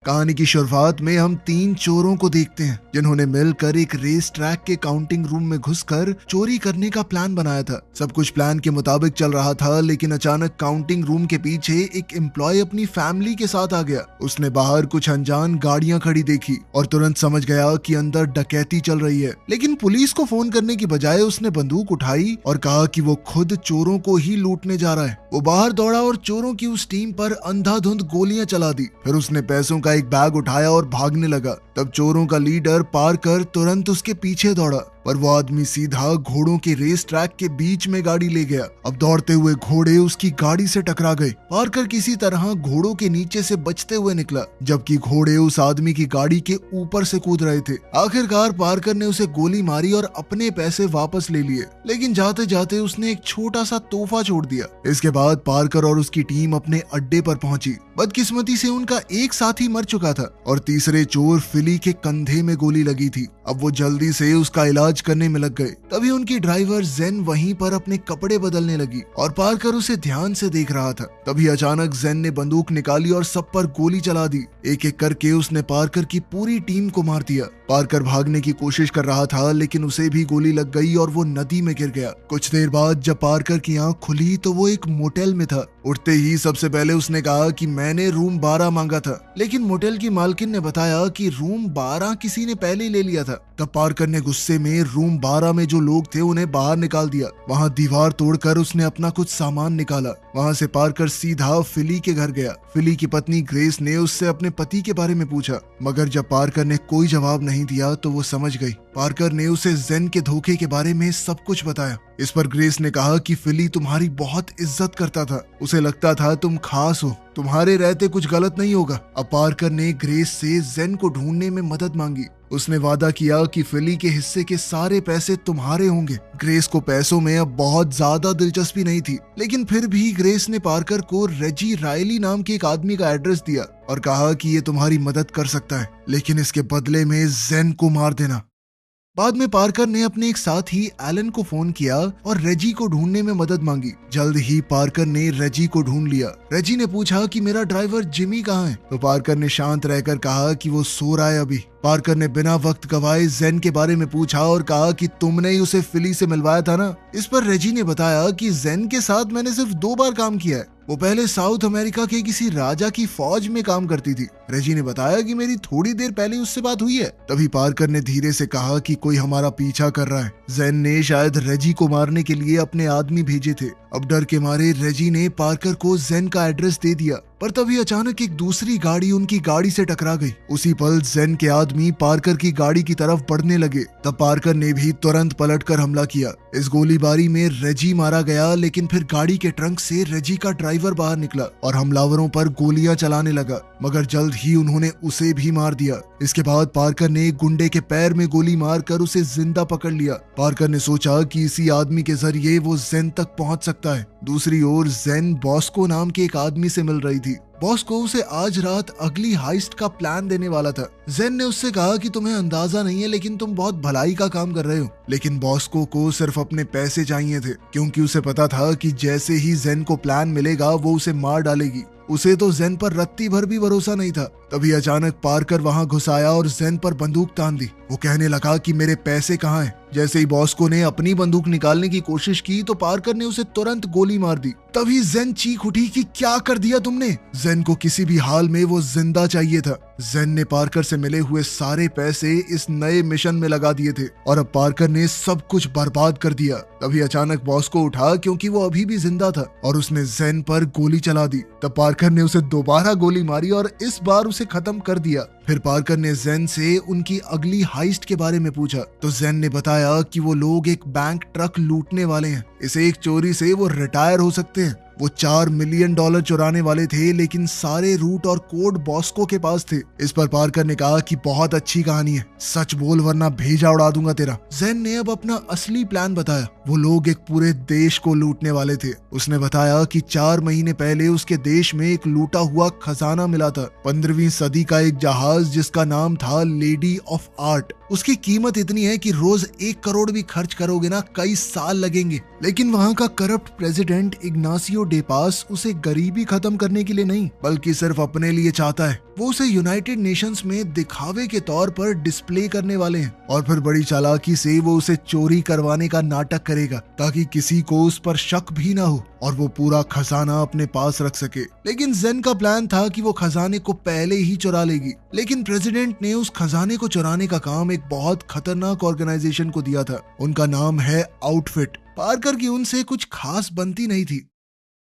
कहानी की शुरुआत में हम 3 चोरों को देखते हैं जिन्होंने मिलकर एक रेस ट्रैक के काउंटिंग रूम में घुसकर चोरी करने का प्लान बनाया था। सब कुछ प्लान के मुताबिक चल रहा था, लेकिन अचानक काउंटिंग रूम के पीछे एक एम्प्लॉय अपनी फैमिली के साथ आ गया। उसने बाहर कुछ अनजान गाड़ियां खड़ी देखी और तुरंत समझ गया कि अंदर डकैती चल रही है। लेकिन पुलिस को फोन करने की बजाय उसने बंदूक उठाई और कहा कि वो खुद चोरों को ही लूटने जा रहा है। वो बाहर दौड़ा और चोरों की उस टीम पर अंधाधुंध गोलियां चला दी। फिर उसने पैसों का एक बैग उठाया और भागने लगा। तब चोरों का लीडर पार्कर तुरंत उसके पीछे दौड़ा, पर वो आदमी सीधा घोड़ों के रेस ट्रैक के बीच में गाड़ी ले गया। अब दौड़ते हुए घोड़े उसकी गाड़ी से टकरा गए। पार्कर किसी तरह घोड़ों के नीचे से बचते हुए निकला, जबकि घोड़े उस आदमी की गाड़ी के ऊपर से कूद रहे थे। आखिरकार पार्कर ने उसे गोली मारी और अपने पैसे वापस ले लिए, लेकिन जाते जाते उसने एक छोटा सा तोहफा छोड़ दिया। इसके बाद पार्कर और उसकी टीम अपने अड्डे पर पहुंची। बदकिस्मती से उनका एक साथी मर चुका था और तीसरे चोर फिली के कंधे में गोली लगी थी। अब वो जल्दी से उसका इलाज करने में लग गए। तभी उनकी ड्राइवर जेन वहीं पर अपने कपड़े बदलने लगी और पार्कर उसे ध्यान से देख रहा था। तभी अचानक जेन ने बंदूक निकाली और सब पर गोली चला दी। एक एक करके उसने पार्कर की पूरी टीम को मार दिया। पार्कर भागने की कोशिश कर रहा था, लेकिन उसे भी गोली लग गई और वो नदी में गिर गया। कुछ देर बाद जब पार्कर की आंख खुली तो वो एक मोटेल में था। उठते ही सबसे पहले उसने कहा कि मैंने रूम 12 मांगा था, लेकिन मोटेल की मालकिन ने बताया कि रूम 12 किसी ने पहले ही ले लिया था। तब पार्कर ने गुस्से में रूम 12 में जो लोग थे उन्हें बाहर निकाल दिया। वहां दीवार तोड़कर उसने अपना कुछ सामान निकाला। वहां से पार्कर सीधा फिली के घर गया। फिली की पत्नी ग्रेस ने उससे अपने पति के बारे में पूछा, मगर जब पार्कर ने कोई जवाब नहीं दिया तो वो समझ गई। पार्कर ने उसे जेन के धोखे के बारे में सब कुछ बताया। इस पर ग्रेस ने कहा कि फिली तुम्हारी बहुत इज्जत करता था, उसे लगता था तुम खास हो, तुम्हारे रहते कुछ गलत नहीं होगा। अब पार्कर ने ग्रेस से जेन को ढूंढने में मदद मांगी। उसने वादा किया कि फिली के हिस्से के सारे पैसे तुम्हारे होंगे। ग्रेस को पैसों में अब बहुत ज्यादा दिलचस्पी नहीं थी, लेकिन फिर भी ग्रेस ने पार्कर को रेजी रायली नाम के एक आदमी का एड्रेस दिया और कहा कि ये तुम्हारी मदद कर सकता है, लेकिन इसके बदले में जेन को मार देना। बाद में पार्कर ने अपने एक साथी एलन को फोन किया और रेजी को ढूंढने में मदद मांगी। जल्द ही पार्कर ने रेजी को ढूंढ लिया। रेजी ने पूछा कि मेरा ड्राइवर जिमी कहाँ है, तो पार्कर ने शांत रहकर कहा कि वो सो रहा है अभी। पार्कर ने बिना वक्त गवाए जेन के बारे में पूछा और कहा कि तुमने ही उसे फिली से मिलवाया था ना। इस पर रेजी ने बताया कि जेन के साथ मैंने सिर्फ 2 बार काम किया है। वो पहले साउथ अमेरिका के किसी राजा की फौज में काम करती थी। रेजी ने बताया कि मेरी थोड़ी देर पहले उससे बात हुई है। तभी पार्कर ने धीरे से कहा कि कोई हमारा पीछा कर रहा है। जेन ने शायद रेजी को मारने के लिए अपने आदमी भेजे थे। अब डर के मारे रेजी ने पार्कर को जेन का एड्रेस दे दिया, पर तभी अचानक एक दूसरी गाड़ी उनकी गाड़ी से टकरा गई। उसी पल जेन के आदमी पार्कर की गाड़ी की तरफ बढ़ने लगे। तब पार्कर ने भी तुरंत पलटकर हमला किया। इस गोलीबारी में रेजी मारा गया, लेकिन फिर गाड़ी के ट्रंक से रेजी का ड्राइवर बाहर निकला और हमलावरों पर गोलियां चलाने लगा, मगर जल्द ही उन्होंने उसे भी मार दिया। इसके बाद पार्कर ने एक गुंडे के पैर में गोली मारकर उसे जिंदा पकड़ लिया। पार्कर ने सोचा कि इसी आदमी के जरिए वो जेन तक पहुंच सकता है। दूसरी ओर जेन बॉस्को नाम के एक आदमी से मिल रही थी। बॉस्को उसे आज रात अगली हाइस्ट का प्लान देने वाला था। जेन ने उससे कहा कि तुम्हें अंदाजा नहीं है, लेकिन तुम बहुत भलाई का काम कर रहे हो। लेकिन बॉस्को को सिर्फ अपने पैसे चाहिए थे, क्योंकि उसे पता था कि जैसे ही जेन को प्लान मिलेगा वो उसे मार डालेगी। उसे तो जेन पर रत्ती भर भी भरोसा नहीं था। तभी अचानक पार्कर वहां घुस आया और जेन पर बंदूक तान दी। वो कहने लगा कि मेरे पैसे कहाँ हैं। जैसे ही बॉस्को ने अपनी बंदूक निकालने की कोशिश की तो पार्कर ने उसे तुरंत गोली मार दी। तभी जेन चीख उठी कि क्या कर दिया तुमने। जेन को किसी भी हाल में वो जिंदा चाहिए था। जेन ने पार्कर से मिले हुए सारे पैसे इस नए मिशन में लगा दिए थे और अब पार्कर ने सब कुछ बर्बाद कर दिया। तभी अचानक बॉस्को उठा, क्योंकि वो अभी भी जिंदा था, और उसने जेन पर गोली चला दी। तब पार्कर ने उसे दोबारा गोली मारी और इस बार उसे खत्म कर दिया। फिर पार्कर ने जेन से उनकी अगली हाइस्ट के बारे में पूछा, तो जेन ने बताया कि वो लोग एक बैंक ट्रक लूटने वाले हैं। इस एक चोरी से वो रिटायर हो सकते हैं। वो $4 मिलियन चुराने वाले थे, लेकिन सारे रूट और कोड बॉस्को के पास थे। इस पर पार्कर ने कहा कि बहुत अच्छी कहानी है, सच बोल वरना भेजा उड़ा दूंगा तेरा। जेन ने अब अपना असली प्लान बताया। वो लोग एक पूरे देश को लूटने वाले थे। उसने बताया कि 4 महीने पहले उसके देश में एक लूटा हुआ खजाना मिला था। 15वीं सदी का एक जहाज जिसका नाम था लेडी ऑफ आर्ट। उसकी कीमत इतनी है कि रोज 1 करोड़ भी खर्च करोगे ना कई साल लगेंगे। लेकिन वहाँ का करप्ट प्रेसिडेंट इग्नासियो डे पास उसे गरीबी खत्म करने के लिए नहीं बल्कि सिर्फ अपने लिए चाहता है। वो उसे यूनाइटेड नेशंस में दिखावे के तौर पर डिस्प्ले करने वाले हैं और फिर बड़ी चालाकी से वो उसे चोरी करवाने का नाटक करेगा ताकि किसी को उस पर शक भी ना हो और वो पूरा खजाना अपने पास रख सके। लेकिन जेन का प्लान था कि वो खजाने को पहले ही चुरा लेगी, लेकिन प्रेसिडेंट ने उस खजाने को चुराने का काम एक बहुत खतरनाक ऑर्गेनाइजेशन को दिया था। उनका नाम है आउटफिट। पार्कर की उनसे कुछ खास बनती नहीं थी।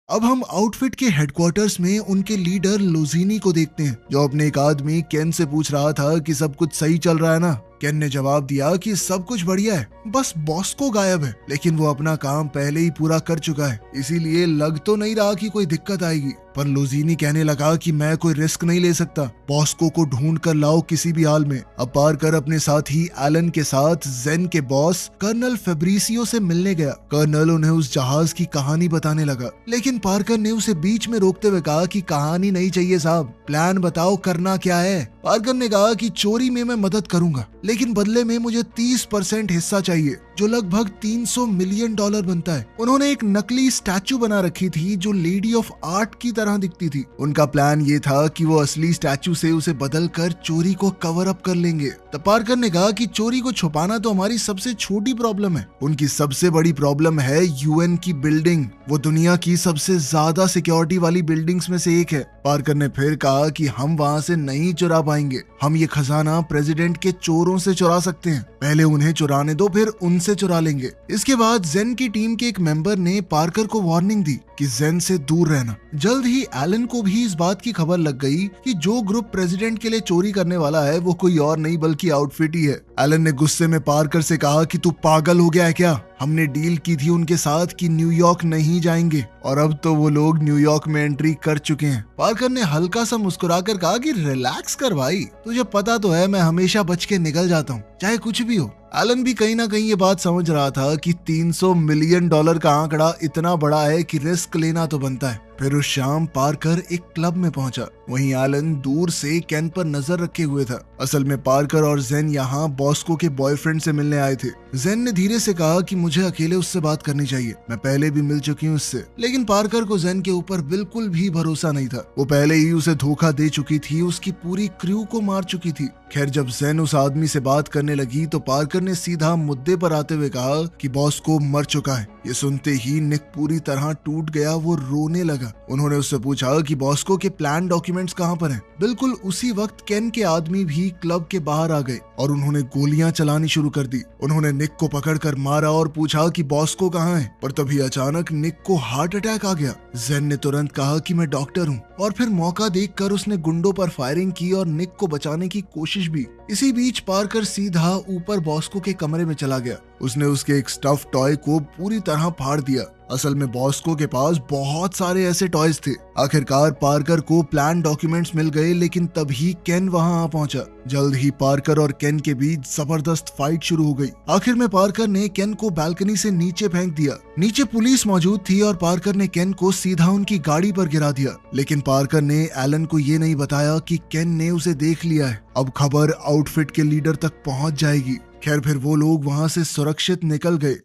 अब हम आउटफिट के हेडक्वार्टर्स में उनके लीडर लोजीनी को देखते हैं, जो अपने एक आदमी केन से पूछ रहा था कि सब कुछ सही चल रहा है ना। केन ने जवाब दिया कि सब कुछ बढ़िया है, बस बॉस्को गायब है, लेकिन वो अपना काम पहले ही पूरा कर चुका है, इसीलिए लग तो नहीं रहा कि कोई दिक्कत आएगी। पर लोजीनी कहने लगा कि मैं कोई रिस्क नहीं ले सकता, बॉस्को को ढूंढ कर लाओ किसी भी हाल में। अब पार्कर अपने साथी एलन के साथ जेन के बॉस कर्नल फेब्रिसियो से मिलने गया। कर्नल उन्हें उस जहाज की कहानी बताने लगा, लेकिन पार्कर ने उसे बीच में रोकते हुए कहा कि कहानी नहीं चाहिए साहब, प्लान बताओ करना क्या है। पार्कर ने कहा कि चोरी में मैं मदद करूंगा, लेकिन बदले में मुझे 30% हिस्सा चाहिए, जो लगभग $300 मिलियन बनता है। उन्होंने एक नकली स्टैचू बना रखी थी जो लेडी ऑफ आर्ट की तरह दिखती थी। उनका प्लान ये था कि वो असली स्टैचू से उसे बदलकर चोरी को कवर अप कर लेंगे। तब पार्कर ने कहा कि चोरी को छुपाना तो हमारी सबसे छोटी प्रॉब्लम है, उनकी सबसे बड़ी प्रॉब्लम है यूएन की बिल्डिंग। वो दुनिया की सबसे ज्यादा सिक्योरिटी वाली बिल्डिंग्स में से एक है। पार्कर ने फिर कहा कि हम वहां से नहीं चुरा पाएंगे, हम ये खजाना प्रेसिडेंट के चोरों से चुरा सकते हैं, पहले उन्हें चुराने दो फिर उनसे चुरा लेंगे। इसके बाद जेन की टीम के एक मेंबर ने पार्कर को वार्निंग दी कि जेन से दूर रहना। जल्द ही एलन को भी इस बात की खबर लग गई कि जो ग्रुप प्रेसिडेंट के लिए चोरी करने वाला है वो कोई और नहीं बल्कि आउटफिट ही है। एलन ने गुस्से में पार्कर से कहा कि तू पागल हो गया है क्या? हमने डील की थी उनके साथ कि न्यूयॉर्क नहीं जाएंगे और अब तो वो लोग न्यूयॉर्क में एंट्री कर चुके हैं। पार्कर ने हल्का सा मुस्कुराकर कहा कि रिलैक्स कर भाई, तुझे पता तो है मैं हमेशा बच के निकल जाता हूँ, चाहे कुछ भी हो। एलन भी कहीं ना कहीं ये बात समझ रहा था कि $300 मिलियन का आंकड़ा इतना बड़ा है कि रिस्क लेना तो बनता है। फिर उस शाम पार्कर एक क्लब में पहुंचा। वहीं एलन दूर से केन पर नजर रखे हुए था। असल में पार्कर और जेन यहाँ बॉस्को के बॉयफ्रेंड से मिलने आए थे। जेन ने धीरे से कहा कि मुझे अकेले उससे बात करनी चाहिए, मैं पहले भी मिल चुकी हूँ उससे। लेकिन पार्कर को जेन के ऊपर बिल्कुल भी भरोसा नहीं था। वो पहले ही उसे धोखा दे चुकी थी, उसकी पूरी क्रू को मार चुकी थी। खैर जब जेन उस आदमी से बात करने लगी तो पार्कर ने सीधा मुद्दे पर आते हुए कहा कि बॉस्को मर चुका है। ये सुनते ही निक पूरी तरह टूट गया, वो रोने लगा। उन्होंने उससे पूछा कि बॉस्को के प्लान डॉक्यूमेंट्स कहाँ पर हैं। बिल्कुल उसी वक्त केन के आदमी भी क्लब के बाहर आ गए और उन्होंने गोलियां चलानी शुरू कर दी। उन्होंने निक को पकड़कर मारा और पूछा कि बॉस्को कहाँ है, पर तभी अचानक निक को हार्ट अटैक आ गया। जेन ने तुरंत कहा कि मैं डॉक्टर हूँ और फिर मौका देखकर उसने गुंडों पर फायरिंग की और निक को बचाने की कोशिश भी। इसी बीच पार्कर सीधा ऊपर बॉस्को के कमरे में चला गया। उसने उसके एक स्टफ टॉय को पूरी तरह फाड़ दिया। असल में बॉस्को के पास बहुत सारे ऐसे टॉयज थे। आखिरकार पार्कर को प्लान डॉक्यूमेंट्स मिल गए, लेकिन तभी केन वहां आ पहुंचा। जल्द ही पार्कर और केन के बीच जबरदस्त फाइट शुरू हो गई। आखिर में पार्कर ने केन को बालकनी से नीचे फेंक दिया। नीचे पुलिस मौजूद थी और पार्कर ने केन को सीधा उनकी गाड़ी पर गिरा दिया। लेकिन पार्कर ने एलन को ये नहीं बताया कि केन ने उसे देख लिया है। अब खबर आउटफिट के लीडर तक पहुंच जाएगी। खैर फिर वो लोग वहां से सुरक्षित निकल गए।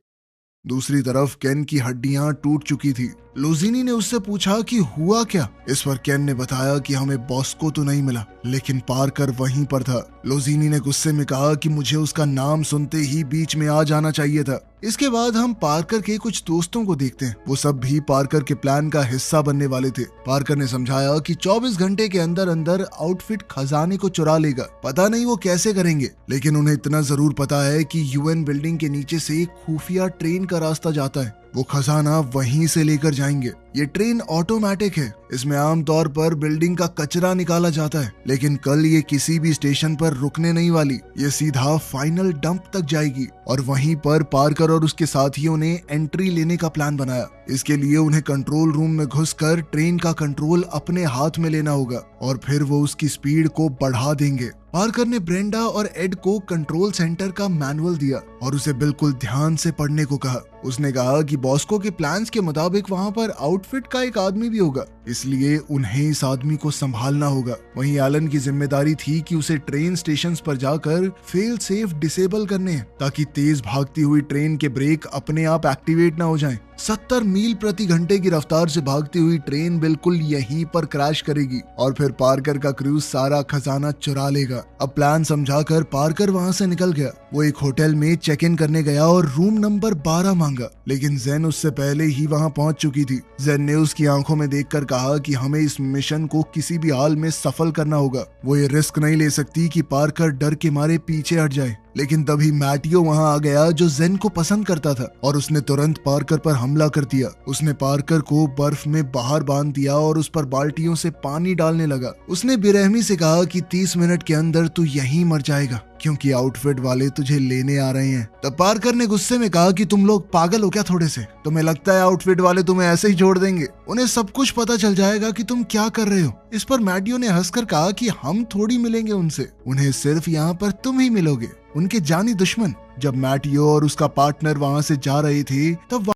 दूसरी तरफ केन की हड्डियां टूट चुकी थी। लोजीनी ने उससे पूछा कि हुआ क्या। इस पर केन ने बताया कि हमें बॉस्को तो नहीं मिला, लेकिन पार्कर वहीं पर था। लोजीनी ने गुस्से में कहा कि मुझे उसका नाम सुनते ही बीच में आ जाना चाहिए था। इसके बाद हम पार्कर के कुछ दोस्तों को देखते हैं। वो सब भी पार्कर के प्लान का हिस्सा बनने वाले थे। पार्कर ने समझाया कि 24 घंटे के अंदर अंदर आउटफिट खजाने को चुरा लेगा। पता नहीं वो कैसे करेंगे, लेकिन उन्हें इतना जरूर पता है कि यूएन बिल्डिंग के नीचे से एक खुफिया ट्रेन का रास्ता जाता है। वो खजाना वहीं से लेकर जाएंगे। ये ट्रेन ऑटोमेटिक है, इसमें आमतौर पर बिल्डिंग का कचरा निकाला जाता है, लेकिन कल ये किसी भी स्टेशन पर रुकने नहीं वाली। ये सीधा फाइनल डंप तक जाएगी और वहीं पर पार्कर और उसके साथियों ने एंट्री लेने का प्लान बनाया। इसके लिए उन्हें कंट्रोल रूम में घुसकर ट्रेन का कंट्रोल अपने हाथ में लेना होगा और फिर वो उसकी स्पीड को बढ़ा देंगे। पार्कर ने ब्रेंडा और एड को कंट्रोल सेंटर का मैनुअल दिया और उसे बिल्कुल ध्यान से पढ़ने को कहा। उसने कहा कि बॉस्को के प्लान्स के मुताबिक वहां पर आउटफिट का एक आदमी भी होगा। इसलिए उन्हें इस आदमी को संभालना होगा। वहीं एलन की जिम्मेदारी थी कि उसे ट्रेन स्टेशन पर जाकर फेल सेफ डिसेबल करने हैं, ताकि तेज भागती हुई ट्रेन के ब्रेक अपने आप एक्टिवेट ना हो जाएं। 70 मील प्रति घंटे की रफ्तार से भागती हुई ट्रेन बिल्कुल यहीं पर क्रैश करेगी और फिर पार्कर का क्रू सारा खजाना चुरा लेगा। अब प्लान समझाकर पार्कर वहां से निकल गया। वो एक होटल में चेक इन करने गया और रूम नंबर 12 मांगा, लेकिन जेन उससे पहले ही वहां पहुंच चुकी थी। जेन ने उसकी आंखों में देखकर कहा कि हमें इस मिशन को किसी भी हाल में सफल करना होगा। वो ये रिस्क नहीं ले सकती कि पार्कर डर के मारे पीछे हट जाए। लेकिन तभी मैटियो वहां आ गया, जो जेन को पसंद करता था, और उसने तुरंत पार्कर पर हमला कर दिया। उसने पार्कर को बर्फ में बाहर बांध दिया और उस पर बाल्टियों से पानी डालने लगा। उसने बेरहमी से कहा कि 30 मिनट के अंदर तू यहीं मर जाएगा, क्योंकि आउटफिट वाले तुझे लेने आ रहे हैं। तब पार्कर ने गुस्से में कहा कि तुम लोग पागल हो क्या थोड़े से? तुम्हें लगता है आउटफिट वाले तुम्हें ऐसे ही छोड़ देंगे? उन्हें सब कुछ पता चल जाएगा कि तुम क्या कर रहे हो। इस पर मैटियो ने हंसकर कहा कि हम थोड़ी मिलेंगे उनसे, उन्हें सिर्फ यहाँ पर तुम ही मिलोगे, उनके जानी दुश्मन। जब मैटियो और उसका पार्टनर वहां से जा रहे थे, तब